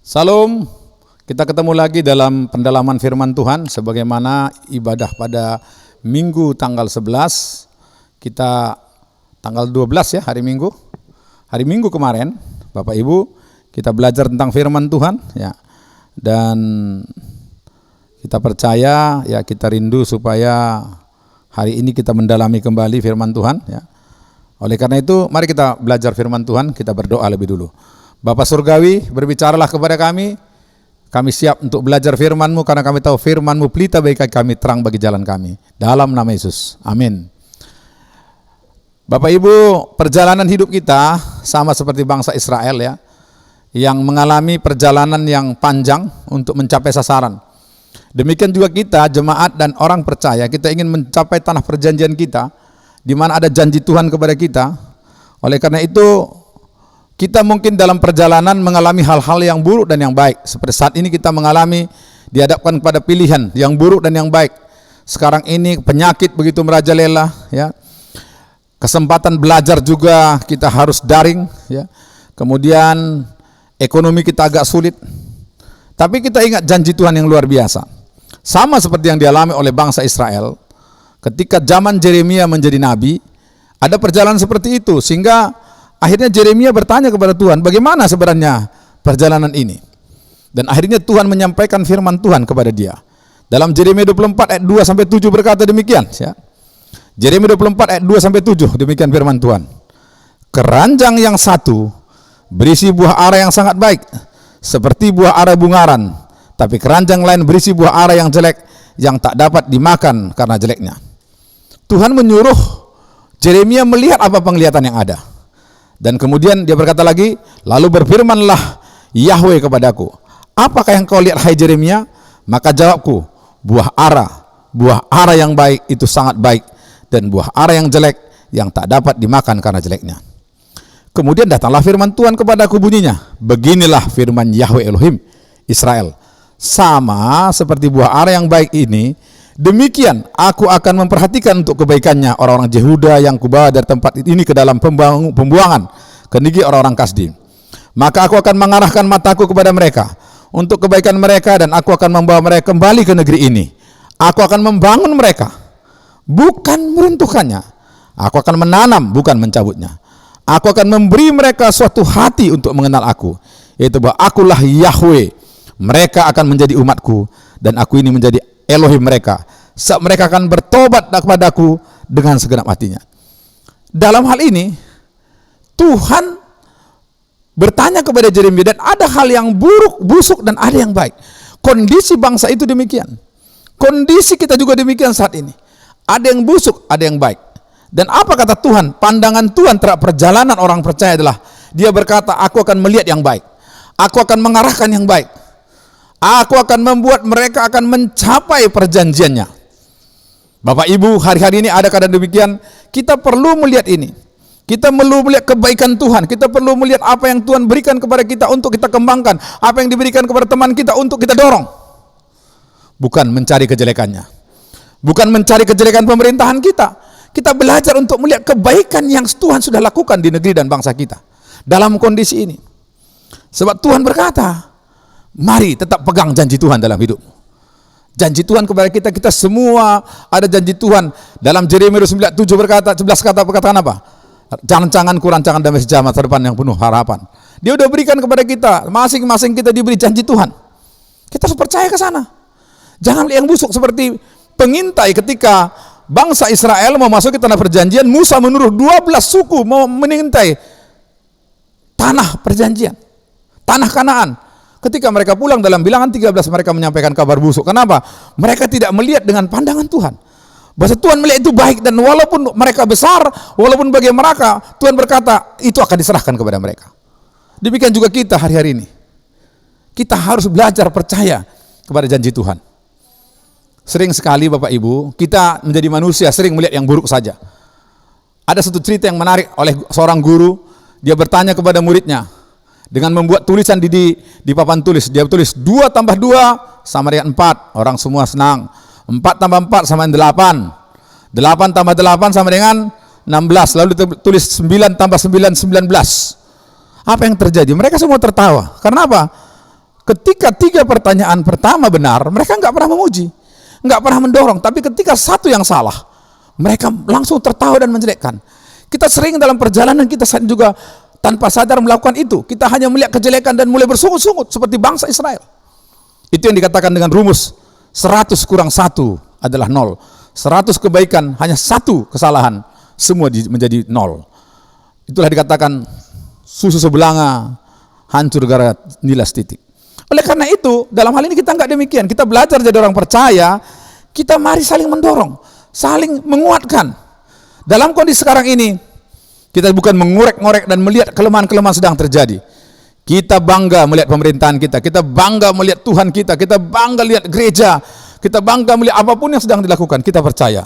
Salam, kita ketemu lagi dalam pendalaman firman Tuhan sebagaimana ibadah pada Minggu tanggal 11, kita tanggal 12 ya, hari Minggu. Hari Minggu kemarin, Bapak Ibu, kita belajar tentang firman Tuhan ya. Dan kita percaya ya, kita rindu supaya hari ini kita mendalami kembali firman Tuhan ya. Oleh karena itu, mari kita belajar firman Tuhan, kita berdoa lebih dulu. Bapa Surgawi, berbicaralah kepada kami siap untuk belajar firman-Mu karena kami tahu firman-Mu pelita bagi kami, terang bagi jalan kami. Dalam nama Yesus, amin. Bapak Ibu, perjalanan hidup kita sama seperti bangsa Israel ya, yang mengalami perjalanan yang panjang untuk mencapai sasaran. Demikian juga kita, jemaat dan orang percaya, kita ingin mencapai tanah perjanjian kita, di mana ada janji Tuhan kepada kita. Oleh karena itu, kita mungkin dalam perjalanan mengalami hal-hal yang buruk dan yang baik. Seperti saat ini kita mengalami, dihadapkan pada pilihan yang buruk dan yang baik. Sekarang ini penyakit begitu merajalela ya. Kesempatan belajar juga kita harus daring ya. Kemudian ekonomi kita agak sulit. Tapi kita ingat janji Tuhan yang luar biasa. Sama seperti yang dialami oleh bangsa Israel ketika zaman Yeremia menjadi nabi, ada perjalanan seperti itu sehingga akhirnya Yeremia bertanya kepada Tuhan, bagaimana sebenarnya perjalanan ini? Dan akhirnya Tuhan menyampaikan firman Tuhan kepada dia. Dalam Yeremia 24 ayat 2 sampai 7 berkata demikian ya. Yeremia 24 ayat 2 sampai 7 demikian firman Tuhan. Keranjang yang satu berisi buah ara yang sangat baik, seperti buah ara bungaran, tapi keranjang lain berisi buah ara yang jelek, yang tak dapat dimakan karena jeleknya. Tuhan menyuruh Yeremia melihat apa penglihatan yang ada. Dan kemudian dia berkata lagi, lalu berfirmanlah Yahweh kepadaku, apakah yang kau lihat hai Yeremia? Maka jawabku, buah ara yang baik itu sangat baik, dan buah ara yang jelek yang tak dapat dimakan karena jeleknya. Kemudian datanglah firman Tuhan kepadaku bunyinya, beginilah firman Yahweh Elohim Israel, sama seperti buah ara yang baik ini, demikian aku akan memperhatikan untuk kebaikannya orang-orang Yehuda yang kubawa dari tempat ini ke dalam pembuangan ke negeri orang-orang Kasdi. Maka aku akan mengarahkan mataku kepada mereka untuk kebaikan mereka, dan aku akan membawa mereka kembali ke negeri ini. Aku akan membangun mereka, bukan meruntuhkannya. Aku akan menanam, bukan mencabutnya. Aku akan memberi mereka suatu hati untuk mengenal aku, yaitu bahwa akulah Yahweh. Mereka akan menjadi umatku, dan aku ini menjadi Elohim mereka. Mereka akan bertobat kepadaku dengan segenap hatinya. Dalam hal ini Tuhan bertanya kepada Yeremia, dan ada hal yang buruk, busuk, dan ada yang baik. Kondisi bangsa itu demikian. Kondisi kita juga demikian saat ini. Ada yang busuk, ada yang baik. Dan apa kata Tuhan? Pandangan Tuhan terhadap perjalanan orang percaya adalah, dia berkata, aku akan melihat yang baik. Aku akan mengarahkan yang baik. Aku akan membuat mereka akan mencapai perjanjiannya. Bapak Ibu, hari-hari ini ada keadaan demikian. Kita perlu melihat ini. Kita perlu melihat kebaikan Tuhan. Kita perlu melihat apa yang Tuhan berikan kepada kita untuk kita kembangkan. Apa yang diberikan kepada teman kita untuk kita dorong. Bukan mencari kejelekannya. Bukan mencari kejelekan pemerintahan kita. Kita belajar untuk melihat kebaikan yang Tuhan sudah lakukan di negeri dan bangsa kita dalam kondisi ini. Sebab Tuhan berkata, mari tetap pegang janji Tuhan dalam hidup. Janji Tuhan kepada kita, kita semua ada janji Tuhan. Dalam Yeremia 9:7 berkata, 11 kata perkataan apa? Jangan-janganku rancangan damai sejahtera masa depan yang penuh harapan. Dia udah berikan kepada kita, masing-masing kita diberi janji Tuhan. Kita harus percaya ke sana. Jangan lihat yang busuk seperti pengintai ketika bangsa Israel mau masuk ke tanah perjanjian. Musa menyuruh 12 suku mau mengintai tanah perjanjian, tanah Kanaan. Ketika mereka pulang dalam Bilangan 13 mereka menyampaikan kabar busuk. Kenapa? Mereka tidak melihat dengan pandangan Tuhan. Bahwa Tuhan melihat itu baik, dan walaupun mereka besar, walaupun bagi mereka, Tuhan berkata itu akan diserahkan kepada mereka. Demikian juga kita hari-hari ini. Kita harus belajar percaya kepada janji Tuhan. Sering sekali Bapak Ibu, kita menjadi manusia sering melihat yang buruk saja. Ada satu cerita yang menarik oleh seorang guru. Dia bertanya kepada muridnya dengan membuat tulisan di papan tulis. Dia tulis 2 tambah 2 sama dengan 4. Orang semua senang. 4 tambah 4 sama dengan 8. 8 tambah 8 sama dengan 16. Lalu tulis 9 tambah 9, 19. Apa yang terjadi? Mereka semua tertawa. Karena apa? ketika 3 pertanyaan pertama benar, mereka nggak pernah memuji, nggak pernah mendorong. Tapi ketika satu yang salah, mereka langsung tertawa dan menjelekkan. Kita sering dalam perjalanan kita juga tanpa sadar melakukan itu. Kita hanya melihat kejelekan dan mulai bersungut-sungut seperti bangsa Israel. Itu yang dikatakan dengan rumus 100 kurang 1 adalah 0. 100 kebaikan hanya 1 kesalahan, semua menjadi 0. Itulah dikatakan susu sebelanga hancur gara nilai titik. Oleh karena itu, dalam hal ini kita nggak demikian. Kita belajar jadi orang percaya, kita mari saling mendorong, saling menguatkan. Dalam kondisi sekarang ini, kita bukan mengorek-ngorek dan melihat kelemahan-kelemahan sedang terjadi. Kita bangga melihat pemerintahan kita bangga melihat Tuhan kita bangga lihat gereja, kita bangga melihat apapun yang sedang dilakukan. Kita percaya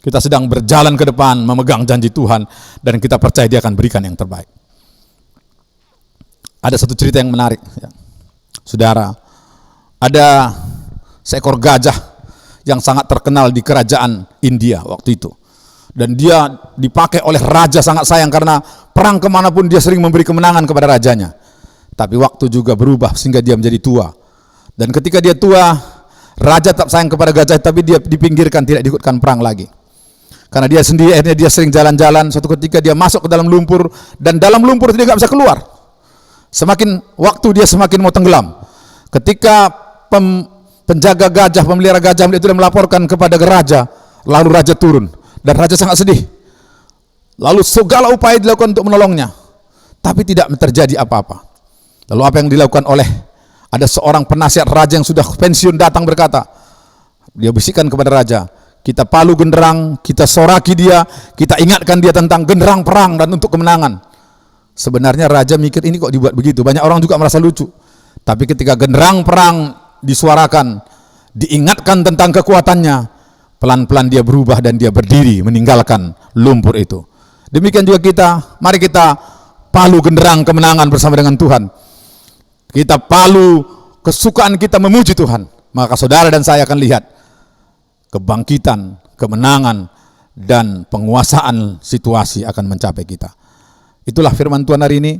kita sedang berjalan ke depan memegang janji Tuhan, dan kita percaya Dia akan berikan yang terbaik. Ada satu cerita yang menarik, ya. Saudara, ada seekor gajah yang sangat terkenal di kerajaan India waktu itu, dan dia dipakai oleh raja sangat sayang karena perang kemanapun dia sering memberi kemenangan kepada rajanya. Tapi waktu juga berubah sehingga dia menjadi tua, dan ketika dia tua, raja tetap sayang kepada gajah, tapi dia dipinggirkan, tidak diikutkan perang lagi. Karena dia sendiri akhirnya dia sering jalan-jalan. Suatu ketika dia masuk ke dalam lumpur, dan dalam lumpur dia nggak bisa keluar. Semakin waktu dia semakin mau tenggelam. Ketika penjaga gajah, pemelihara gajah itu melaporkan kepada raja, lalu raja turun, dan raja sangat sedih. Lalu segala upaya dilakukan untuk menolongnya, tapi tidak terjadi apa-apa. Lalu apa yang dilakukan oleh ada seorang penasihat raja yang sudah pensiun datang berkata, dia bisikkan kepada raja, kita palu genderang, kita soraki dia, kita ingatkan dia tentang genderang perang dan untuk kemenangan. Sebenarnya raja mikir ini kok dibuat begitu, banyak orang juga merasa lucu. Tapi ketika genderang perang disuarakan, diingatkan tentang kekuatannya, pelan-pelan dia berubah dan dia berdiri meninggalkan lumpur itu. Demikian juga kita, mari kita palu genderang kemenangan bersama dengan Tuhan. Kita palu kesukaan kita memuji Tuhan, maka saudara dan saya akan lihat kebangkitan, kemenangan, dan penguasaan situasi akan mencapai kita. Itulah firman Tuhan hari ini.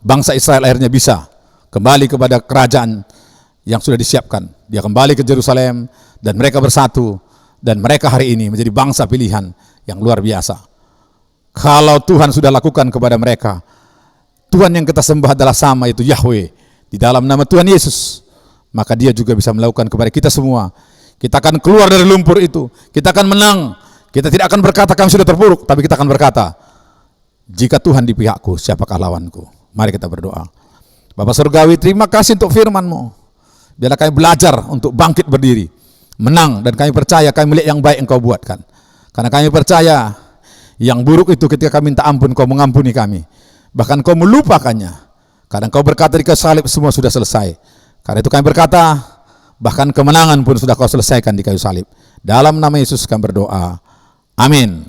Bangsa Israel akhirnya bisa kembali kepada kerajaan yang sudah disiapkan. Dia kembali ke Yerusalem, dan mereka bersatu, dan mereka hari ini menjadi bangsa pilihan yang luar biasa. Kalau Tuhan sudah lakukan kepada mereka, Tuhan yang kita sembah adalah sama, itu Yahweh, di dalam nama Tuhan Yesus, maka Dia juga bisa melakukan kepada kita semua. Kita akan keluar dari lumpur itu, kita akan menang. Kita tidak akan berkata kami sudah terpuruk, tapi kita akan berkata, jika Tuhan di pihakku, siapakah lawanku? Mari kita berdoa. Bapa Surgawi, terima kasih untuk firman-Mu. Biarlah kami belajar untuk bangkit berdiri, menang, dan kami percaya kami melihat yang baik Engkau buatkan. Karena kami percaya yang buruk itu ketika kami minta ampun, Kau mengampuni kami. Bahkan Kau melupakannya. Karena Kau berkata di kayu salib semua sudah selesai. Karena itu kami berkata, bahkan kemenangan pun sudah Kau selesaikan di kayu salib. Dalam nama Yesus kami berdoa. Amin.